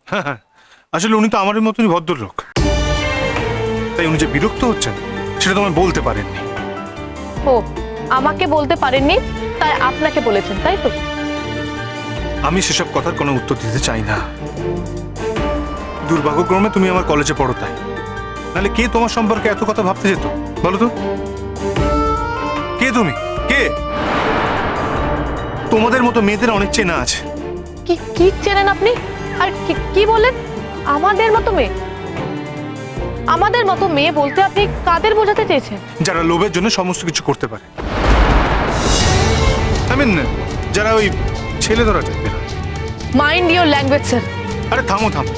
হ্যাঁ হ্যাঁ, আসলে উনি তো আমাদের মতনই ভদ্রলোক, তাই উনি যে বিরক্ত হচ্ছেন সেটা তোমায় বলতে পারেননি। ও আমাকে বলতে পারেননি, তাই আপনাকে বলেছেন, তাই তো? আমি সেসব কথার কোনো উত্তর দিতে চাই না। দুর্ভাগ্যক্রমে তুমি আমার কলেজে পড়ো, তাই নাহলে কে তোমার সম্পর্কে এত কথা ভাবতে যেত বলো তো? কে তুমি? কে? তোমাদের মতো মেয়েদের অনেক চেনা আছে। কি কি চেনেন আপনি? আর কি বলেন? আমাদের মতো মেয়ে? আমাদের মতো মেয়ে বলতে আপনি কাদের বোঝাতে চেয়েছেন? যারা লোভের জন্য সমস্ত কিছু করতে পারে, যারা ওই ছেলে ধরা টাইপের। Mind your language sir. আরে থামো থামো,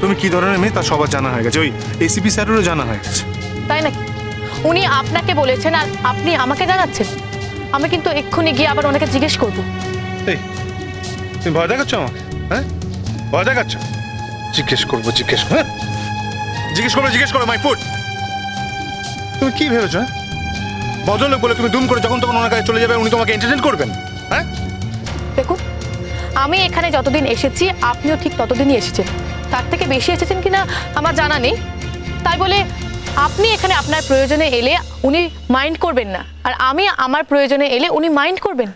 তুমি কি ধরনের মেয়ে তা সবার জানা হয়ে গেছে, ওই এসিপি স্যারেরও জানা হয়ে গেছে। তাই নাকি? উনি আপনাকে বলেছেন আর আপনি আমাকে জানাচ্ছেন? আমি কিন্তু এক্ষুনি গিয়ে আবার ওনাকে জিজ্ঞেস করবো। এই তুমি ভয় দেখাচ্ছ আমাকে? হ্যাঁ ভয় দেখাচ্ছ? জিজ্ঞেস করবো? হ্যাঁ জিজ্ঞেস করো মাই ফুট। তুমি কি ভেবেছো? ভদ্রলোক বলে তুমি দুম করে যখন তখন ওনার কাছে চলে যাবে, উনি তোমাকে এন্টারটেইন করবেন? হ্যাঁ দেখুন, আমি এখানে যতদিন এসেছি আপনিও ঠিক ততদিনই এসেছেন, তার থেকে বেশি এসেছেন কিনা আমার জানা নেই। তাই বলে আপনি এখানে আপনার প্রয়োজনে এলে উনি মাইন্ড করবেন না, আর আমি আমার প্রয়োজনে এলে উনি মাইন্ড করবেন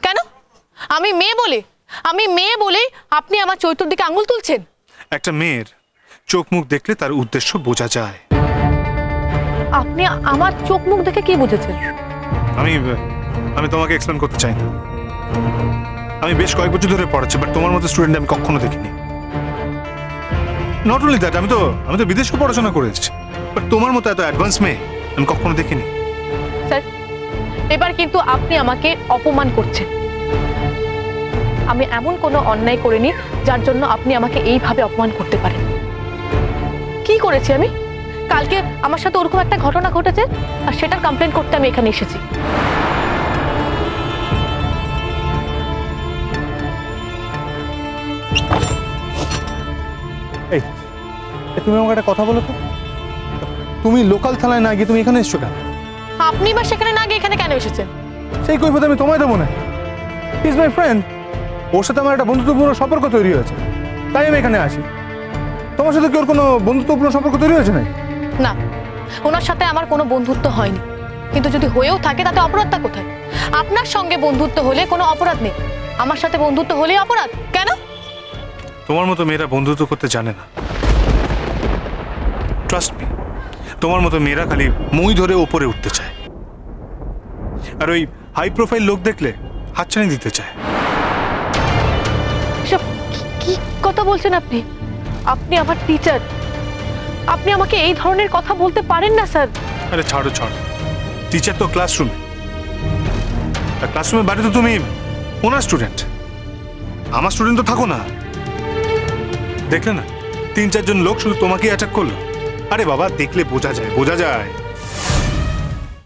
কেন? আমি মেয়ে বলে আপনি আমার চরিত্রের দিকে আঙুল তুলছেন। একটা মেয়ের চোখ মুখ দেখলে তার উদ্দেশ্য বোঝা যায়। আপনি আমার চোখ মুখ দেখে কি বুঝেছেন? আমি তোমাকে এক্সপ্লেন করতে চাই না। আমি বেশ কয়েক বছর ধরে পড়াচ্ছি, বাট তোমার মতো স্টুডেন্ট আমি কখনো দেখিনি। নট অনলি দ্যাট, আমি তো বিদেশে পড়াশোনা করে এসেছি, বাট তোমার মতো এত অ্যাডভান্স মেয়ে আমি কখনো দেখিনি। স্যার, এবার কিন্তু আপনি আমাকে অপমান করছেন। আমি এমন কোনো অন্যায় করিনি যার জন্য আপনি আমাকে এইভাবে অপমান করতে পারেন। কি করেছি আমি? কালকে আমার সাথে ওরকম একটা ঘটনা ঘটেছে আর সেটার কমপ্লেন করতে আমি এখানে এসেছি। এই তুমি আমাকে একটা কথা বলো তো, তুমি লোকাল থানায় না গিয়ে তুমি এখানে এসছো কেন? আপনি বা সেখানে না গিয়ে এখানে কেন এসেছেন? সেই কৈফিয়ত আমি তোমায় দেবো না। ইজ মাই ফ্রেন্ড, ওর সাথে আমার একটা বন্ধুত্বপূর্ণ সম্পর্ক তৈরি হয়েছে, তাই আমি এখানে আসি। তোমার সাথে কি ওর কোনো বন্ধুত্বপূর্ণ সম্পর্ক তৈরি হয়েছে নাকি? না, ওনার সাথে আমার কোনো বন্ধুত্ব হয়নি, কিন্তু যদি হয়েও থাকে তাতে অপরাধটা কোথায়? আপনার সঙ্গে বন্ধুত্ব হলে কোনো অপরাধ নেই, আমার সাথে বন্ধুত্ব হলেই অপরাধ কেন? তোমার মতো মেয়েরা বন্ধুত্ব করতে জানে না। ট্রাস্ট মি, তোমার মতো মেয়েরা খালি মই ধরে ওপরে উঠতে চায়, আর ওই হাই প্রোফাইল লোক দেখলে হাতছানি দিতে চায়। এসব কি কথা বলছেন আপনি? আপনি আমার টিচার, আপনি আমাকে এই ধরনের কথা বলতে পারেন না স্যার। আরে ছাড়ো, টিচার তো ক্লাসরুমে, আর ক্লাসরুমের বাইরে তো তুমি ওনার স্টুডেন্ট, আমার স্টুডেন্ট তো থাকো না। দেখলে না 3-4 জন লোক শুধু তোমাকেই অ্যাটাক করলো। আরে বাবা, দেখলে বোঝা যায়।